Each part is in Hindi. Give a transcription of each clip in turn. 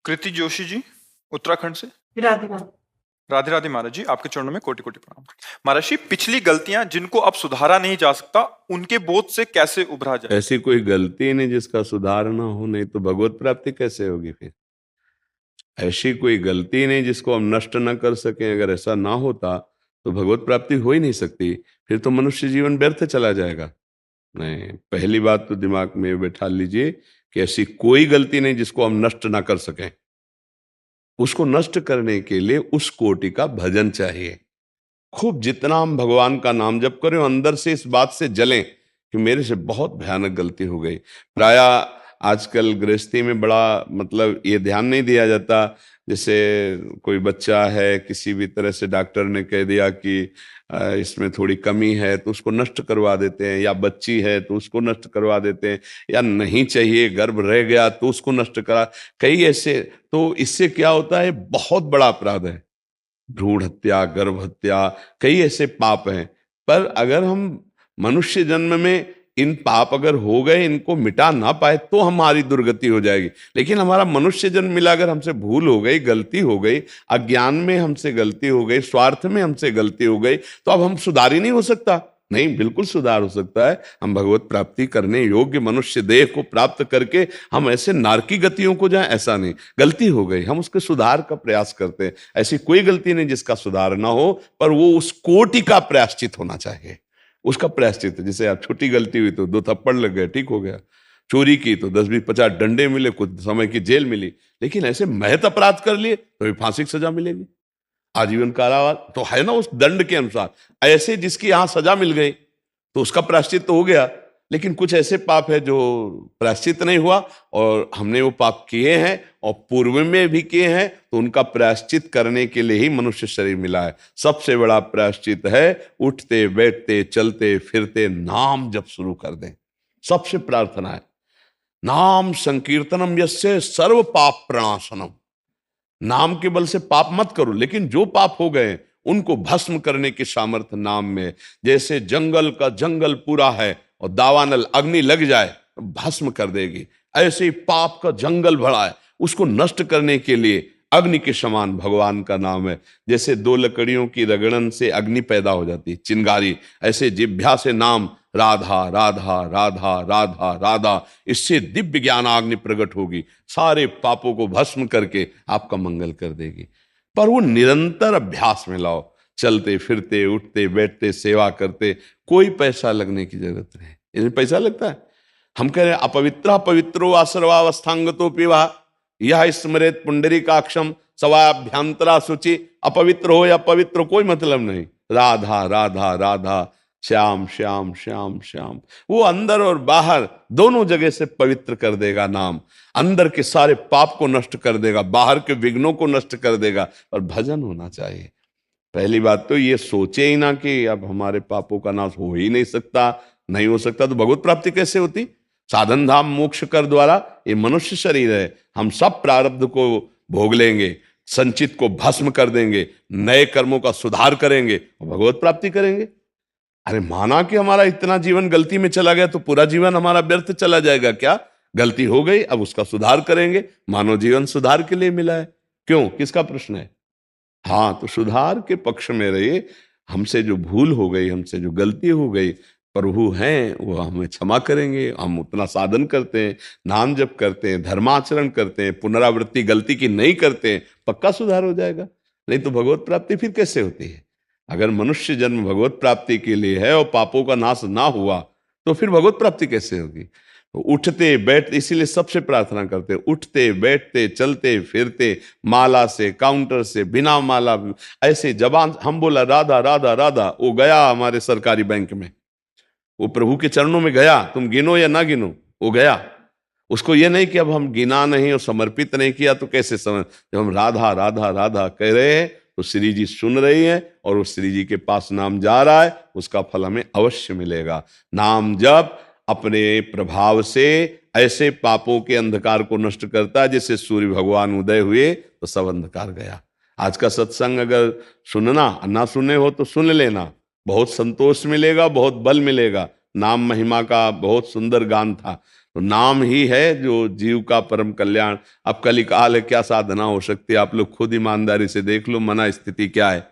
कृति जोशी जी, उत्तराखंड से। राधे राधे। राधे राधे महाराज जी, आपके चरणों में कोटि कोटि प्रणाम। महाराज जी, पिछली गलतियां जिनको अब सुधारा नहीं जा सकता, उनके बोझ से कैसे उभरा जाए? ऐसी कोई गलती नहीं जिसका सुधार ना हो, नहीं तो भगवत प्राप्ति कैसे होगी फिर? ऐसी कोई गलती नहीं जिसको हम नष्ट न कर सकें। अगर ऐसा ना होता तो भगवत प्राप्ति हो ही नहीं सकती, फिर तो मनुष्य जीवन व्यर्थ चला जाएगा। नहीं, पहली बात तो दिमाग में बैठा लीजिए कि ऐसी कोई गलती नहीं जिसको हम नष्ट ना कर सकें। उसको नष्ट करने के लिए उस कोटि का भजन चाहिए। खूब जितना हम भगवान का नाम जप करें, अंदर से इस बात से जलें कि मेरे से बहुत भयानक गलती हो गई। प्राय आजकल गृहस्थी में बड़ा मतलब ये ध्यान नहीं दिया जाता। जैसे कोई बच्चा है, किसी भी तरह से डॉक्टर ने कह दिया कि इसमें थोड़ी कमी है, तो उसको नष्ट करवा देते हैं, या बच्ची है तो उसको नष्ट करवा देते हैं, या नहीं चाहिए गर्भ रह गया तो उसको नष्ट करा। कई ऐसे, तो इससे क्या होता है, बहुत बड़ा अपराध है। भ्रूण हत्या, गर्भ हत्या, कई ऐसे पाप हैं। पर अगर हम मनुष्य जन्म में इन पाप अगर हो गए, इनको मिटा ना पाए तो हमारी दुर्गति हो जाएगी। लेकिन हमारा मनुष्य जन्म मिला, अगर हमसे भूल हो गई, गलती हो गई, अज्ञान में हमसे गलती हो गई, स्वार्थ में हमसे गलती हो गई, तो अब हम सुधार ही नहीं हो सकता। नहीं, बिल्कुल सुधार हो सकता है। हम भगवत प्राप्ति करने योग्य मनुष्य देह को प्राप्त करके हम ऐसे नारकी गतियों को जाएं, ऐसा नहीं। गलती हो गई, हम उसके सुधार का प्रयास करते हैं। ऐसी कोई गलती नहीं जिसका सुधार ना हो, पर वो उस कोटि का प्रायश्चित होना चाहिए। उसका प्रायश्चित, जैसे आप छोटी गलती हुई तो 2 थप्पड़ लग गए, ठीक हो गया। चोरी की तो 10-20-50 डंडे मिले, कुछ समय की जेल मिली। लेकिन ऐसे महत अपराध कर लिए तो फांसी की सजा मिलेगी, आजीवन कारावास तो है ना उस दंड के अनुसार। ऐसे जिसकी यहां सजा मिल गई तो उसका प्रायश्चित तो हो गया। लेकिन कुछ ऐसे पाप है जो प्रायश्चित नहीं हुआ, और हमने वो पाप किए हैं और पूर्व में भी किए हैं, तो उनका प्रायश्चित करने के लिए ही मनुष्य शरीर मिला है। सबसे बड़ा प्रायश्चित है उठते बैठते चलते फिरते नाम जप शुरू कर दें। सबसे प्रार्थना है, नाम संकीर्तनम यस्य सर्व पाप प्रणाशनम। नाम के बल से पाप मत करो, लेकिन जो पाप हो गए उनको भस्म करने की सामर्थ्य नाम में। जैसे जंगल का जंगल पूरा है और दावानल अग्नि लग जाए तो भस्म कर देगी, ऐसे ही पाप का जंगल भरा है, उसको नष्ट करने के लिए अग्नि के समान भगवान का नाम है। जैसे 2 लकड़ियों की रगड़न से अग्नि पैदा हो जाती है, चिंगारी, ऐसे जिह्वा से नाम राधा राधा राधा राधा राधा, इससे दिव्य ज्ञानाग्नि प्रकट होगी, सारे पापों को भस्म करके आपका मंगल कर देगी। पर वो निरंतर अभ्यास में लाओ, चलते फिरते उठते बैठते सेवा करते। कोई पैसा लगने की जरूरत नहीं। इसमें पैसा लगता है? हम कह रहे हैं अपवित्र पवित्रो सर्वावस्थांगतो पिवा यह स्मरेत पुंडरीकाक्षम सवाभ्यंतरा शुचि। अपवित्र हो या पवित्र, कोई मतलब नहीं। राधा राधा राधा, श्याम श्याम श्याम श्याम, वो अंदर और बाहर दोनों जगह से पवित्र कर देगा नाम। अंदर के सारे पाप को नष्ट कर देगा, बाहर के विघ्नों को नष्ट कर देगा। और भजन होना चाहिए। पहली बात तो ये सोचे ही ना कि अब हमारे पापों का नाश हो ही नहीं सकता। नहीं हो सकता तो भगवत प्राप्ति कैसे होती? साधन धाम मोक्ष कर द्वारा ये मनुष्य शरीर है, हम सब प्रारब्ध को भोग लेंगे, संचित को भस्म कर देंगे, नए कर्मों का सुधार करेंगे और भगवत प्राप्ति करेंगे। अरे माना कि हमारा इतना जीवन गलती में चला गया तो पूरा जीवन हमारा व्यर्थ चला जाएगा क्या? गलती हो गई, अब उसका सुधार करेंगे। मानव जीवन सुधार के लिए मिला है। क्यों, किसका प्रश्न है? हाँ, तो सुधार के पक्ष में रहिए। हमसे जो भूल हो गई, हमसे जो गलती हो गई, प्रभु हैं वो हमें क्षमा करेंगे। हम उतना साधन करते हैं, नाम जप करते हैं, धर्माचरण करते हैं, पुनरावृत्ति गलती की नहीं करते हैं, पक्का सुधार हो जाएगा। नहीं तो भगवत प्राप्ति फिर कैसे होती है? अगर मनुष्य जन्म भगवत प्राप्ति के लिए है और पापों का नाश ना हुआ तो फिर भगवत प्राप्ति कैसे होगी? तो उठते बैठते, इसीलिए सबसे प्रार्थना करते, उठते बैठते चलते फिरते, माला से काउंटर से बिना माला, ऐसे जबान हम बोला राधा राधा राधा, वो गया हमारे सरकारी बैंक में, वो प्रभु के चरणों में गया। तुम गिनो या ना गिनो, वो गया। उसको ये नहीं कि अब हम गिना नहीं और समर्पित नहीं किया तो कैसे समझ। जब हम राधा राधा राधा कह रहे हैं तो श्री जी सुन रही हैं और उस श्री जी के पास नाम जा रहा है, उसका फल हमें अवश्य मिलेगा। नाम जब अपने प्रभाव से ऐसे पापों के अंधकार को नष्ट करता है जैसे सूर्य भगवान उदय हुए तो सब अंधकार गया। आज का सत्संग अगर सुनना ना सुने हो तो सुन लेना, बहुत संतोष मिलेगा, बहुत बल मिलेगा। नाम महिमा का बहुत सुंदर गान था। तो नाम ही है जो जीव का परम कल्याण। अब कलिकाल है, क्या साधना हो सकती है? आप लोग खुद ईमानदारी से देख लो मना स्थिति क्या है।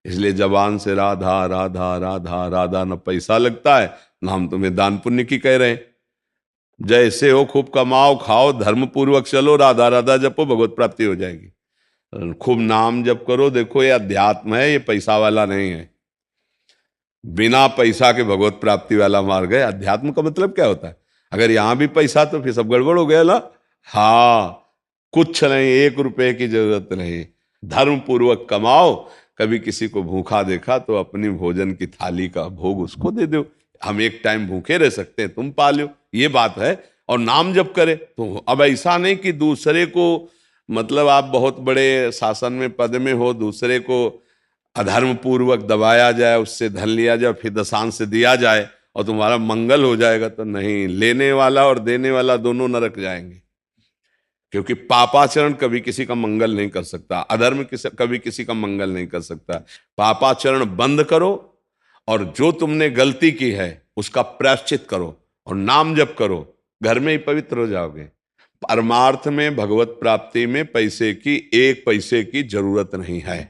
इसलिए जबान से राधा राधा राधा राधा, न पैसा लगता है न हम तुम्हें दान पुण्य की कह रहे हैं। जैसे हो खूब कमाओ खाओ धर्म पूर्वक चलो, राधा राधा जपो, भगवत प्राप्ति हो जाएगी। खूब नाम जप करो। देखो ये अध्यात्म है, ये पैसा वाला नहीं है। बिना पैसा के भगवत प्राप्ति वाला मार्ग है। अध्यात्म का मतलब क्या होता है? अगर यहां भी पैसा तो फिर सब गड़बड़ हो गया ना। हाँ, कुछ नहीं, 1 रुपए की जरूरत नहीं। धर्म पूर्वक कमाओ। कभी किसी को भूखा देखा तो अपनी भोजन की थाली का भोग उसको दे दो। हम एक टाइम भूखे रह सकते हैं, तुम पा लो, ये बात है। और नाम जप करे तो अब ऐसा नहीं कि दूसरे को, मतलब आप बहुत बड़े शासन में पद में हो, दूसरे को अधर्म पूर्वक दबाया जाए, उससे धन लिया जाए, फिर दशांश से दिया जाए और तुम्हारा मंगल हो जाएगा। तो नहीं, लेने वाला और देने वाला दोनों नरक जाएंगे। क्योंकि पापाचरण कभी किसी का मंगल नहीं कर सकता, अधर्म कभी किसी का मंगल नहीं कर सकता। पापाचरण बंद करो और जो तुमने गलती की है उसका प्रायश्चित करो और नाम जप करो, घर में ही पवित्र हो जाओगे। परमार्थ में, भगवत प्राप्ति में पैसे की, 1 पैसे की जरूरत नहीं है।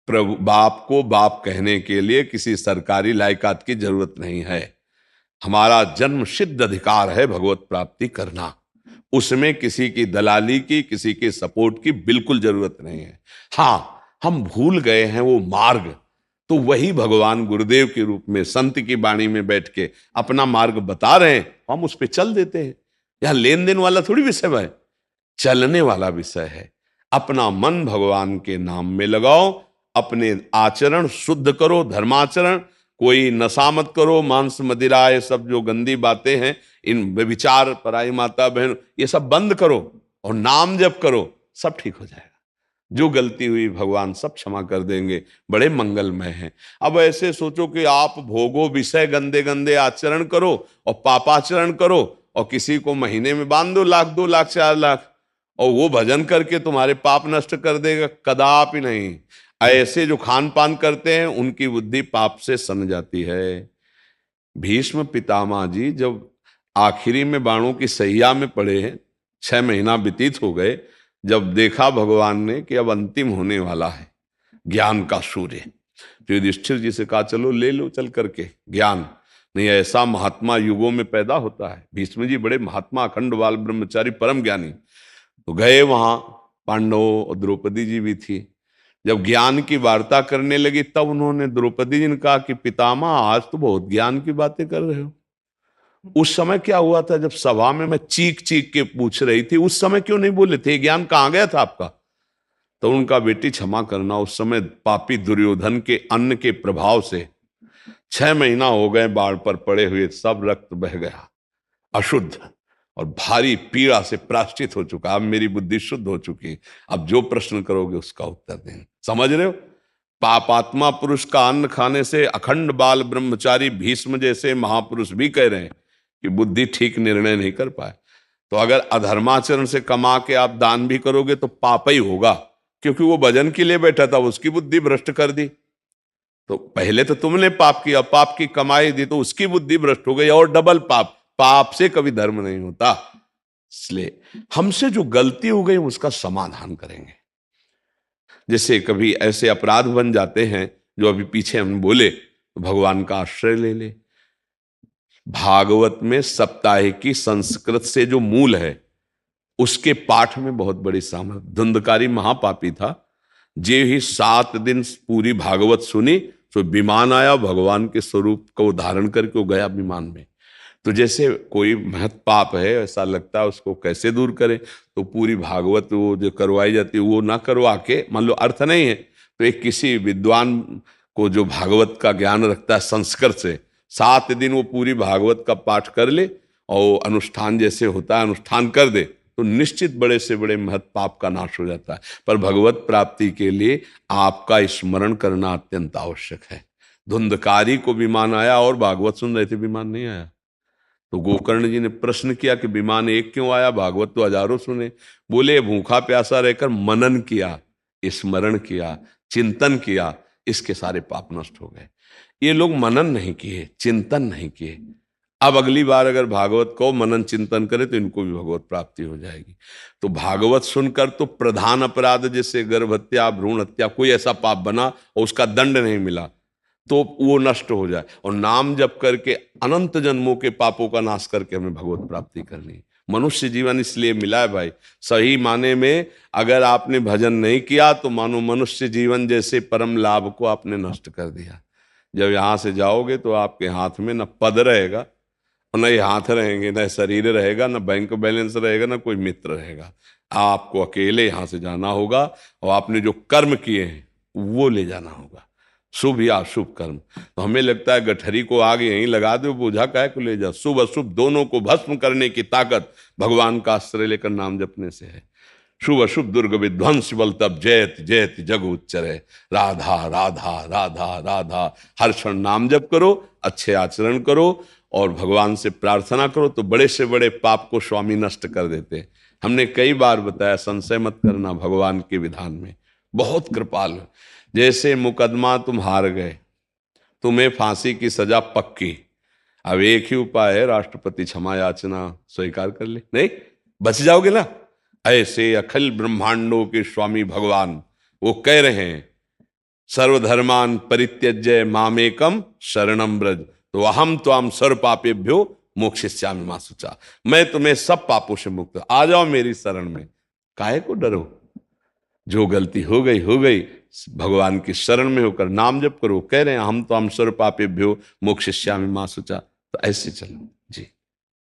प्रभु बाप को बाप कहने के लिए किसी सरकारी लायकात की जरूरत नहीं है। हमारा जन्म सिद्ध अधिकार है भगवत प्राप्ति करना। उसमें किसी की दलाली की, किसी के सपोर्ट की बिल्कुल जरूरत नहीं है। हाँ, हम भूल गए हैं वो मार्ग, तो वही भगवान गुरुदेव के रूप में संत की वाणी में बैठ के अपना मार्ग बता रहे हैं, हम उस पर चल देते हैं। यह लेन देन वाला थोड़ी विषय है, चलने वाला विषय है। अपना मन भगवान के नाम में लगाओ, अपने आचरण शुद्ध करो, धर्माचरण। कोई नशा मत करो, मांस मदिरा, ये सब जो गंदी बातें हैं, इन व्यभिचार, पराई माता बहन, ये सब बंद करो और नाम जप करो, सब ठीक हो जाएगा। जो गलती हुई भगवान सब क्षमा कर देंगे, बड़े मंगलमय हैं। अब ऐसे सोचो कि आप भोगो विषय, गंदे गंदे आचरण करो और पापाचरण करो और किसी को महीने में बांध दो 1 लाख 2 लाख 4 लाख और वो भजन करके तुम्हारे पाप नष्ट कर देगा, कदापि नहीं। ऐसे जो खान पान करते हैं उनकी बुद्धि पाप से सन जाती है। भीष्म पितामह जी जब आखिरी में बाणों की सैया में पड़े हैं, 6 महीना व्यतीत हो गए, जब देखा भगवान ने कि अब अंतिम होने वाला है ज्ञान का सूर्य, तो युधिष्ठिर जी से कहा चलो ले लो चल करके ज्ञान। नहीं, ऐसा महात्मा युगों में पैदा होता है। भीष्म जी बड़े महात्मा, अखंड बाल ब्रह्मचारी, परम ज्ञानी। तो गए वहां, पांडव और द्रौपदी जी भी थी। जब ज्ञान की वार्ता करने लगी तब उन्होंने द्रौपदी जी ने कहा कि पितामह आज तो बहुत ज्ञान की बातें कर रहे हो। उस समय क्या हुआ था जब सभा में मैं चीख चीख के पूछ रही थी, उस समय क्यों नहीं बोले थे? ज्ञान कहां गया था आपका? तो उनका, बेटी क्षमा करना, उस समय पापी दुर्योधन के अन्न के प्रभाव से 6 महीना हो गए बाढ़ पर पड़े हुए, सब रक्त बह गया अशुद्ध और भारी पीड़ा से प्राश्चित हो चुका। अब मेरी बुद्धि शुद्ध हो चुकी। अब जो प्रश्न करोगे उसका उत्तर दें। समझ रहे हो? पापात्मा पुरुष का अन्न खाने से अखंड बाल ब्रह्मचारी भीष्म जैसे महापुरुष भी कह रहे हैं कि बुद्धि ठीक निर्णय नहीं कर पाए। तो अगर अधर्माचरण से कमा के आप दान भी करोगे तो पाप ही होगा, क्योंकि वो भजन के लिए बैठा था, उसकी बुद्धि भ्रष्ट कर दी। तो पहले तो तुमने पाप किया, पाप की कमाई दी तो उसकी बुद्धि भ्रष्ट हो गई और डबल पाप। पाप से कभी धर्म नहीं होता। इसलिए हमसे जो गलती हो गई उसका समाधान करेंगे। जैसे कभी ऐसे अपराध बन जाते हैं जो अभी पीछे हम बोले, तो भगवान का आश्रय ले ले। भागवत में सप्ताहिकी संस्कृत से जो मूल है उसके पाठ में बहुत बड़ी सामर्थ्य। धुंधकारी महापापी था, जे ही 7 दिन पूरी भागवत सुनी तो विमान आया, भगवान के स्वरूप को धारण करके वो गया विमान में। तो जैसे कोई महत पाप है, ऐसा लगता है उसको कैसे दूर करें, तो पूरी भागवत वो जो करवाई जाती है वो ना करवा के, मान लो अर्थ नहीं है तो एक किसी विद्वान को जो भागवत का ज्ञान रखता है संस्कृत से, 7 दिन वो पूरी भागवत का पाठ कर ले और अनुष्ठान जैसे होता है अनुष्ठान कर दे, तो निश्चित बड़े से बड़े महत पाप का नाश हो जाता है। पर भगवत प्राप्ति के लिए आपका स्मरण करना अत्यंत आवश्यक है। धुंधकारी को विमान आया और भागवत सुन रहे थे, विमान नहीं आया। तो गोकर्ण जी ने प्रश्न किया कि विमान एक क्यों आया, भागवत तो हजारों सुने। बोले भूखा प्यासा रहकर मनन किया, स्मरण किया, चिंतन किया, इसके सारे पाप नष्ट हो गए। ये लोग मनन नहीं किए, चिंतन नहीं किए, अब अगली बार अगर भागवत को मनन चिंतन करे तो इनको भी भगवत प्राप्ति हो जाएगी। तो भागवत सुनकर तो प्रधान अपराध जैसे गर्भ हत्या, भ्रूण हत्या, कोई ऐसा पाप बना और उसका दंड नहीं मिला तो वो नष्ट हो जाए, और नाम जप करके अनंत जन्मों के पापों का नाश करके हमें भगवत प्राप्ति करनी है। मनुष्य जीवन इसलिए मिला है भाई, सही माने में अगर आपने भजन नहीं किया तो मानो मनुष्य जीवन जैसे परम लाभ को आपने नष्ट कर दिया। जब यहां से जाओगे तो आपके हाथ में न पद रहेगा और न ये हाथ रहेंगे, न शरीर रहेगा, न बैंक बैलेंस रहेगा, न कोई मित्र रहेगा। आपको अकेले यहां से जाना होगा और आपने जो कर्म किए हैं वो ले जाना होगा, शुभ या अशुभ कर्म। तो हमें लगता है गठरी को आगे यहीं लगा दो, बोझा काहे को ले जा। शुभ अशुभ दोनों को भस्म करने की ताकत भगवान का आश्रय लेकर नाम जपने से है। शुभ अशुभ दुर्ग विध्वंस बल तब जयत जयत जग उच्चरे। राधा राधा राधा राधा, हर क्षण नाम जप करो, अच्छे आचरण करो और भगवान से प्रार्थना करो तो बड़े से बड़े पाप को स्वामी नष्ट कर देते हैं। हमने कई बार बताया, संशय मत करना भगवान के विधान में, बहुत कृपाल है। जैसे मुकदमा तुम हार गए, तुम्हें फांसी की सजा पक्की, अब एक ही उपाय है, राष्ट्रपति क्षमा याचना स्वीकार कर ले, नहीं बच जाओगे ना। ऐसे अखिल ब्रह्मांडों के स्वामी भगवान वो कह रहे हैं, सर्वधर्मान परित्यज्य मामेकम शरणम ब्रज, तो अहम त्वाम सर्व पापेभ्यो मोक्षयिष्यामि मा शुचा। मैं तुम्हें सब पापों से मुक्त, आ जाओ मेरी शरण में, काहे को डरो। जो गलती हो गई, भगवान की शरण में होकर नाम जप करो। कह रहे हैं हम तो हम सर्व पापेभ्यो मोक्षयिष्यामि मा शुचा, तो ऐसे चलो जी।